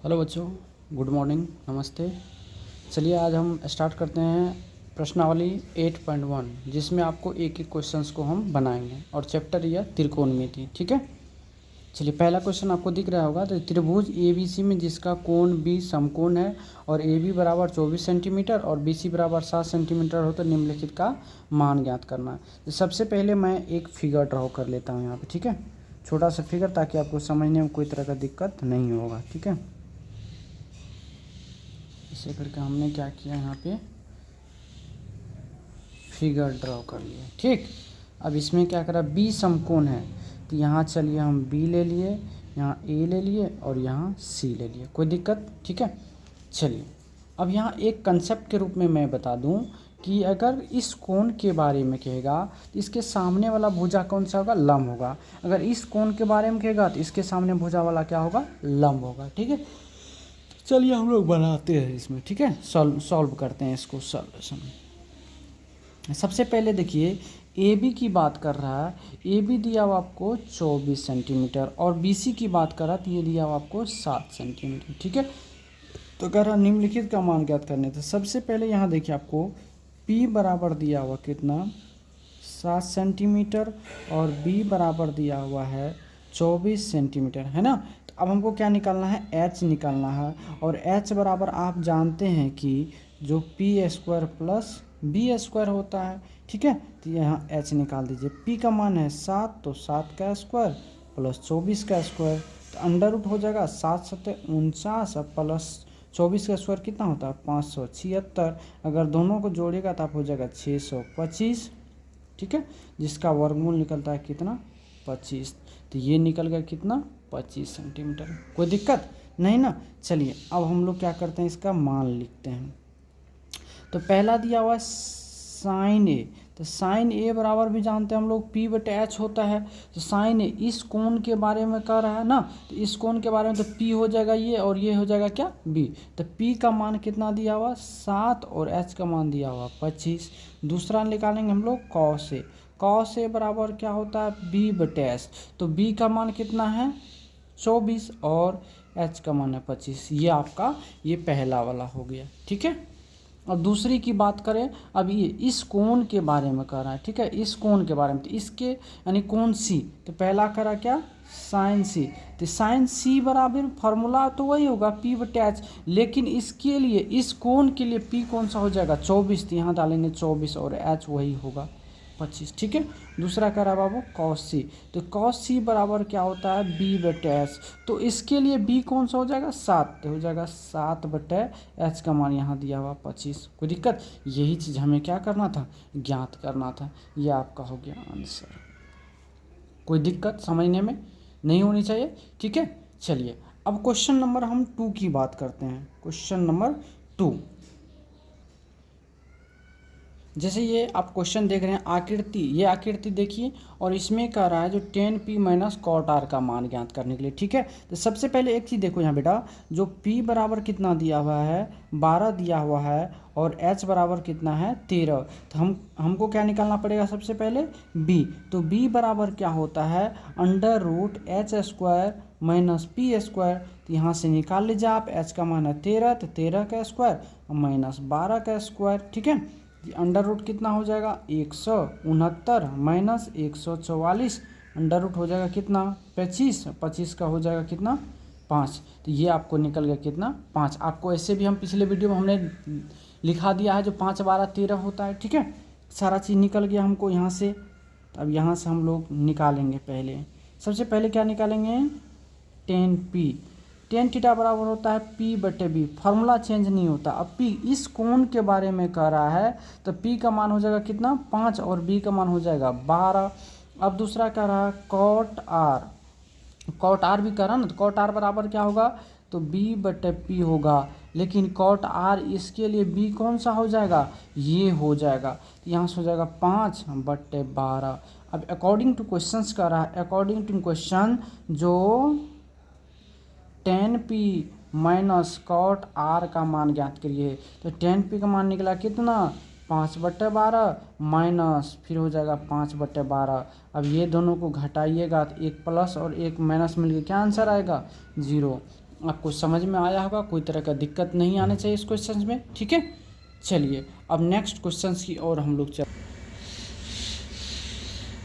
Hello बच्चों, good morning, नमस्ते। चलिए आज हम स्टार्ट करते हैं प्रश्नावली 8.1, जिसमें आपको एक एक क्वेश्चंस को हम बनाएंगे और चैप्टर यह त्रिकोणमिति। ठीक है, चलिए पहला क्वेश्चन आपको दिख रहा होगा। तो त्रिभुज ABC में जिसका कोण B समकोण है और AB बराबर 24 सेंटीमीटर और BC बराबर 7 सेंटीमीटर हो तो निम्नलिखित का मान ज्ञात करना है। तो सबसे पहले मैं एक फिगर ड्रॉ कर लेता हूँ यहाँ पे। ठीक है, छोटा सा फिगर, ताकि आपको समझने में कोई तरह का दिक्कत नहीं होगा। ठीक है, इसे करके हमने क्या किया, यहाँ पे फिगर ड्रॉ कर लिया। ठीक, अब इसमें क्या करा, B समकोण है तो यहाँ चलिए हम B ले लिए, यहाँ A ले लिए और यहाँ C ले लिए, कोई दिक्कत। ठीक है, चलिए अब यहाँ एक कंसेप्ट के रूप में मैं बता दूं कि अगर इस कोण के बारे में कहेगा तो इसके सामने वाला भुजा कौन सा होगा, लंब होगा। अगर इस कोण के बारे में कहेगा तो इसके सामने भुजा वाला क्या होगा, लंब होगा। ठीक है, चलिए हम लोग बनाते हैं इसमें। ठीक है, सॉल्व करते हैं इसको सॉल्यूशन। सबसे पहले देखिए AB की बात कर रहा है, AB दिया हुआ आपको 24 सेंटीमीटर और BC की बात कर रहा है तो ये दिया हुआ आपको 7 सेंटीमीटर। ठीक है, तो कह रहा निम्नलिखित का मान ज्ञात करने थे। सबसे पहले यहाँ देखिए आपको P बराबर दिया हुआ कितना, 7 सेंटीमीटर और B बराबर दिया हुआ है 24 सेंटीमीटर, है ना। तो अब हमको क्या निकालना है, H निकालना है। और H बराबर आप जानते हैं कि जो P² प्लस B² होता है। ठीक है, तो यहाँ H निकाल दीजिए। P का मान है 7, तो 7 का स्क्वायर प्लस 24 का स्क्वायर, तो अंडर रूट हो जाएगा 7 7 49 प्लस 24 का स्क्वायर कितना होता है, 576। अगर दोनों को जोड़ेगा तो आप हो जाएगा 625। ठीक है, जिसका वर्गमूल निकलता है कितना, 25। तो ये निकल गया कितना, 25 सेंटीमीटर। कोई दिक्कत नहीं ना। चलिए अब हम लोग क्या करते हैं, इसका मान लिखते हैं। तो पहला दिया हुआ है साइन A, तो साइन A बराबर भी जानते हैं हम लोग P/H होता है। तो साइन A इस कोण के बारे में कह रहा है ना, तो इस कोण के बारे में तो P हो जाएगा ये, और ये हो जाएगा क्या, B। तो P का मान कितना दिया हुआ, 7, और H का मान दिया हुआ 25। दूसरा निकालेंगे हम लोग cos A। cos A बराबर क्या होता है, B/H। तो B का मान कितना है, 24, और H का मान है 25। ये आपका ये पहला वाला हो गया। ठीक है, अब दूसरी की बात करें। अब ये इस कोण के बारे में कह रहा है। ठीक है, इस कोण के बारे में, तो इसके यानी कोण C, तो पहला करा क्या, साइन C। तो साइन C बराबर फार्मूला तो वही होगा P/H, लेकिन इसके लिए इस कोण के लिए P कौन सा हो जाएगा, 24। तो यहाँ डालेंगे 24 और H वही होगा 25। ठीक है, दूसरा कह रहा बाबू cos C। तो cos C बराबर क्या होता है, B/H। तो इसके लिए B कौन सा हो जाएगा, 7, तो हो जाएगा 7/H का मान यहाँ दिया हुआ 25। कोई दिक्कत, यही चीज़ हमें क्या करना था, ज्ञात करना था। ये आपका हो गया आंसर। कोई दिक्कत समझने में नहीं होनी चाहिए। ठीक है, चलिए अब क्वेश्चन नंबर हम 2 की बात करते हैं। क्वेश्चन नंबर 2, जैसे ये आप क्वेश्चन देख रहे हैं आकृति, ये आकृति देखिए, और इसमें कह रहा है जो 10P माइनस cot R का मान ज्ञात करने के लिए। ठीक है, तो सबसे पहले एक चीज़ देखो यहाँ बेटा, जो P बराबर कितना दिया हुआ है, 12 दिया हुआ है, और H बराबर कितना है, 13। तो हमको क्या निकालना पड़ेगा, सबसे पहले B। तो B बराबर क्या होता है, √H² माइनस P²। तो यहाँ से निकाल लीजिए आप, H का मान है 13, तो 13 का स्क्वायर माइनस 12 का स्क्वायर। ठीक है, अंडर रूट कितना हो जाएगा, 169 माइनस 144, अंडर रूट हो जाएगा कितना, 25, 25 का हो जाएगा कितना, 5। तो ये आपको निकल गया कितना, 5। आपको ऐसे भी हम पिछले वीडियो में हमने लिखा दिया है, जो 5 12 13 होता है। ठीक है, सारा चीज़ निकल गया हमको यहाँ से। तो अब यहाँ से हम लोग निकालेंगे। पहले सबसे पहले क्या निकालेंगे, 10P। टेन थीटा बराबर होता है P/B, फार्मूला चेंज नहीं होता। अब P इस कोण के बारे में कह रहा है, तो P का मान हो जाएगा कितना, 5, और B का मान हो जाएगा 12। अब दूसरा कह रहा है cot R भी कह रहा ना, तो cot R बराबर क्या होगा, तो B/P होगा। लेकिन cot R इसके लिए B कौन सा हो जाएगा, ये हो जाएगा। तो यहाँ से हो जाएगा 5/12। अब अकॉर्डिंग टू क्वेश्चंस कह रहा है, अकॉर्डिंग टू क्वेश्चन जो 10P माइनस cot R का मान ज्ञात करिए। तो 10P का मान निकला कितना, 5/12 माइनस फिर हो जाएगा 5/12। अब ये दोनों को घटाइएगा तो एक प्लस और एक माइनस मिलकर क्या आंसर आएगा, 0। आपको समझ में आया होगा, कोई तरह का दिक्कत नहीं आना चाहिए इस क्वेश्चन में, ठीक है। चलिए अब नेक्स्ट क्वेश्चन की ओर हम लोग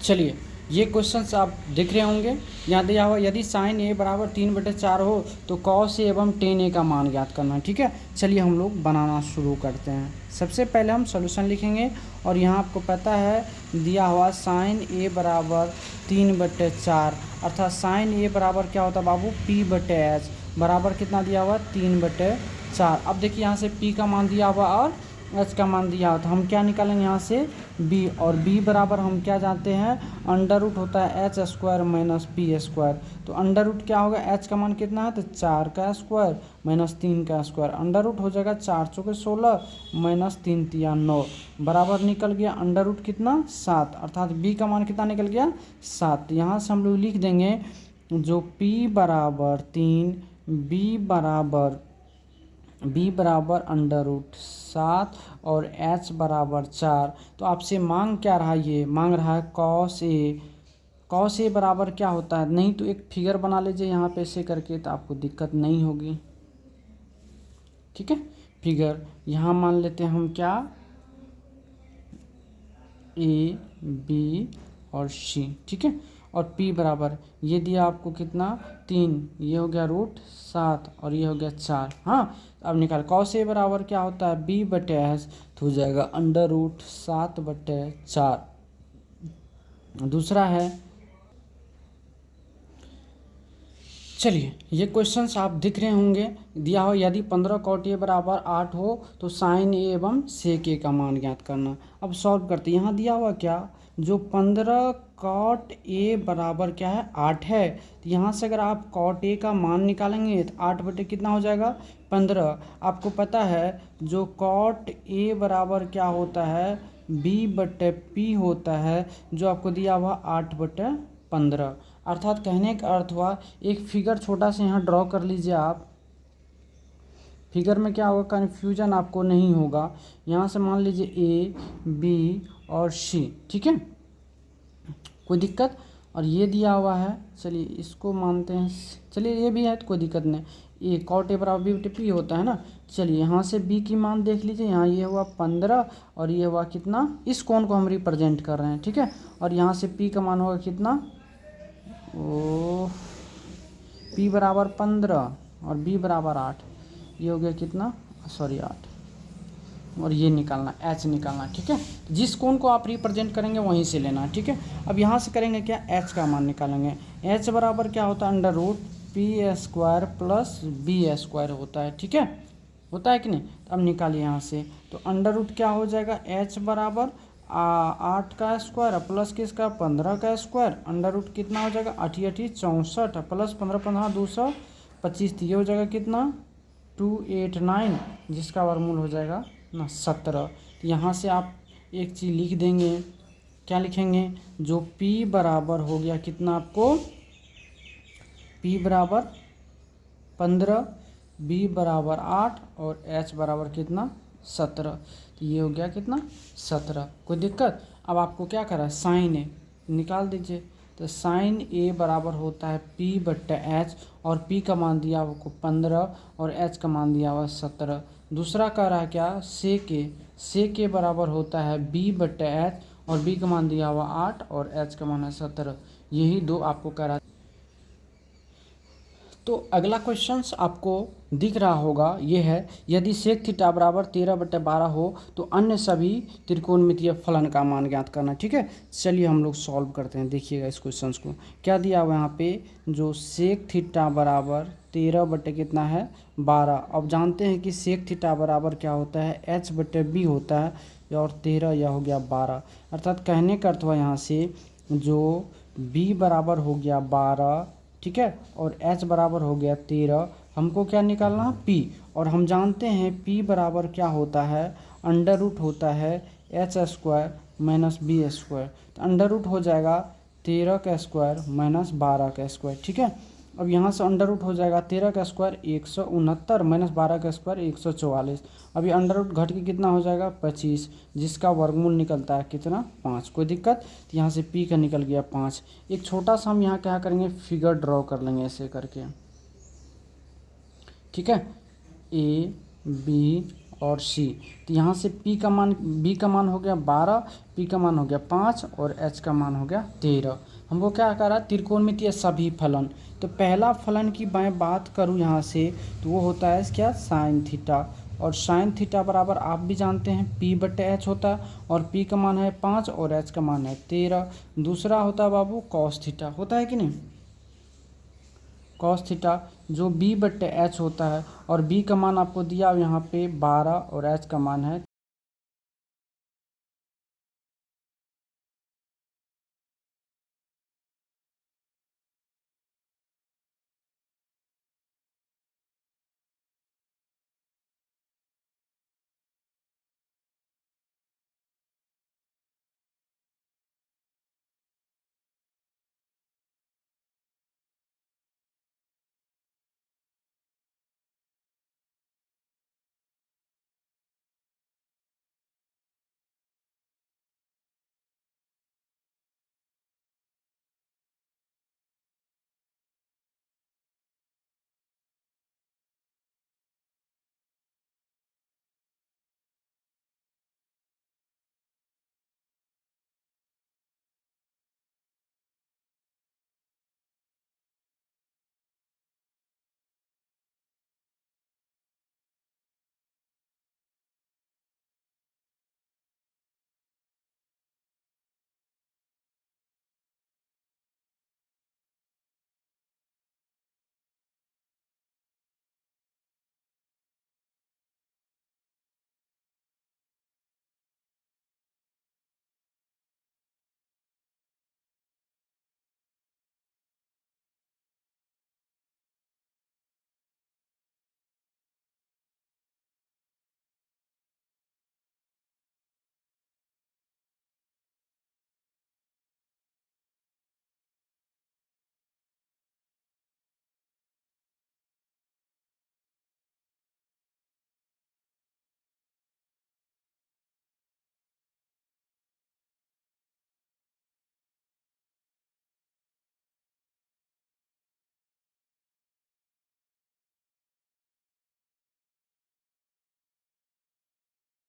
चलिए ये क्वेश्चंस आप देख रहे होंगे, यहाँ दिया हुआ यदि साइन ए बराबर 3/4 हो तो कॉस ए एवं टेन ए का मान ज्ञात करना है, ठीक है। चलिए हम लोग बनाना शुरू करते हैं। सबसे पहले हम सॉल्यूशन लिखेंगे और यहाँ आपको पता है दिया हुआ साइन ए बराबर 3/4, अर्थात साइन ए बराबर क्या होता है बाबू, p/h बराबर कितना दिया हुआ 3/4। अब देखिए यहाँ से p का मान दिया हुआ और h का मान दिया हुआ, तो हम क्या निकालेंगे यहाँ से b, और b बराबर हम क्या जानते हैं, अंडर रूट होता है h² माइनस p²। तो अंडर रूट क्या होगा, h का मान कितना है, तो 4 का स्क्वायर माइनस 3 का स्क्वायर, अंडर रूट हो जाएगा 4 चौके 16 माइनस 3 तिया 9, बराबर निकल गया अंडर रूट कितना 7, अर्थात b का मान कितना निकल गया 7। यहाँ से हम लोग लिख देंगे जो p बराबर 3, b बराबर अंडर रूट 7 और h बराबर 4। तो आपसे मांग क्या रहा, ये मांग रहा है कॉस ए बराबर क्या होता है, नहीं तो एक फिगर बना लीजिए यहाँ पे ऐसे करके, तो आपको दिक्कत नहीं होगी, ठीक है। फिगर यहाँ मान लेते हैं हम क्या, ए बी और सी, ठीक है। और p बराबर ये दिया आपको कितना 3, ये हो गया रूट 7 और ये हो गया 4। हाँ अब निकाल कॉस ए बराबर क्या होता है b/h, तो हो जाएगा अंडर रूट 7/4। दूसरा है, चलिए ये क्वेश्चंस आप दिख रहे होंगे, दिया हो यदि 15 cot a बराबर 8 हो तो साइन ए एवं सेक ए का मान ज्ञात करना। अब सॉल्व करते हैं, यहाँ दिया हुआ क्या, जो 15 cot a बराबर क्या है 8 है, तो यहाँ से अगर आप cot a का मान निकालेंगे तो 8 बटे कितना हो जाएगा 15। आपको पता है जो cot a बराबर क्या होता है b/p होता है, जो आपको दिया हुआ 8/15। अर्थात कहने का अर्थ हुआ, एक फिगर छोटा सा यहाँ ड्रॉ कर लीजिए आप, फिगर में क्या होगा कन्फ्यूजन आपको नहीं होगा। यहाँ से मान लीजिए ए बी और सी, ठीक है, कोई दिक्कत। और ये दिया हुआ है, चलिए इसको मानते हैं, चलिए ये भी है तो कोई दिक्कत नहीं, ए कॉट ए बराबर b/p होता है ना। चलिए यहाँ से b की मान देख लीजिए, यहाँ ये हुआ 15 और ये हुआ कितना, इस कोण को हम रिप्रेजेंट कर रहे हैं, ठीक है। और यहाँ से p का मान होगा कितना, p बराबर 15 और b बराबर 8, ये हो गया कितना, सॉरी 8, और ये निकालना h निकालना, ठीक है। जिस कोण को आप रिप्रेजेंट करेंगे वहीं से लेना, ठीक है। अब यहाँ से करेंगे क्या, h का मान निकालेंगे। h बराबर क्या होता है under root p² plus b² होता है, ठीक है, होता है कि नहीं। तो अब निकालिए यहाँ से, तो अंडर रूट क्या हो जाएगा, h बराबर 8 का स्क्वायर प्लस किसका 15 का स्क्वायर, अंडर रूट कितना हो जाएगा 8 8 64 प्लस 15 15 225, ये हो जाएगा कितना 289, जिसका वर्गमूल हो जाएगा ना 17। यहाँ से आप एक चीज़ लिख देंगे, क्या लिखेंगे, जो p बराबर हो गया कितना आपको, p बराबर 15, b बराबर 8 और h बराबर कितना 17, तो ये हो गया कितना 17, कोई दिक्कत। अब आपको क्या करा है, साइन ए निकाल दीजिए, तो साइन ए बराबर होता है p/h, और p का मान दिया आपको 15 और h का मान दिया हुआ 17। दूसरा कह रहा है क्या, सेक ए बराबर होता है b/h और b का मान दिया हुआ 8 और h का मान है 17, यही दो आपको कह रहा है। तो अगला क्वेश्चंस आपको दिख रहा होगा, ये है यदि सेक थीटा बराबर 13/12 हो तो अन्य सभी त्रिकोणमितीय फलन का मान ज्ञात करना, ठीक है। चलिए हम लोग सॉल्व करते हैं, देखिएगा इस क्वेश्चंस को क्या दिया हुआ यहाँ पे, जो सेक थीटा बराबर 13/कितना है 12। अब जानते हैं कि सेक थीटा बराबर क्या होता है h/b होता है, और 13 यह हो गया 12, अर्थात कहने का अर्थ हुआ यहाँ से जो b बराबर हो गया 12, ठीक है, और h बराबर हो गया 13, हमको क्या निकालना है p, और हम जानते हैं p बराबर क्या होता है अंडर रूट होता है h² माइनस b², तो अंडर रूट हो जाएगा 13 का स्क्वायर माइनस 12 का स्क्वायर, ठीक है। अब यहाँ से अंडर रूट हो जाएगा 13 का स्क्वायर 169 माइनस 12 का स्क्वायर 144, अभी अंडर रूट घट के कितना हो जाएगा 25, जिसका वर्गमूल निकलता है कितना 5, कोई दिक्कत। तो यहाँ से p का निकल गया 5। एक छोटा सा हम यहाँ क्या करेंगे, फिगर ड्रॉ कर लेंगे ऐसे करके, ठीक है, ए बी और सी। तो यहाँ से बी का मान हो गया 12, पी का मान हो गया 5 और एच का मान हो गया 13। हमको क्या करा, त्रिकोणमितीय सभी फलन। तो पहला फलन की मैं बात करूँ यहाँ से तो वो होता है क्या, साइन थीटा। और साइन थीटा बराबर आप भी जानते हैं पी बटे एच होता है, और पी का मान है 5 और एच का मान है 13। दूसरा होता है बाबू कॉस थीटा, होता है कि नहीं, कॉस थीटा जो बी बट्टे एच होता है, और बी का मान आपको दिया यहाँ पे 12 और एच का मान है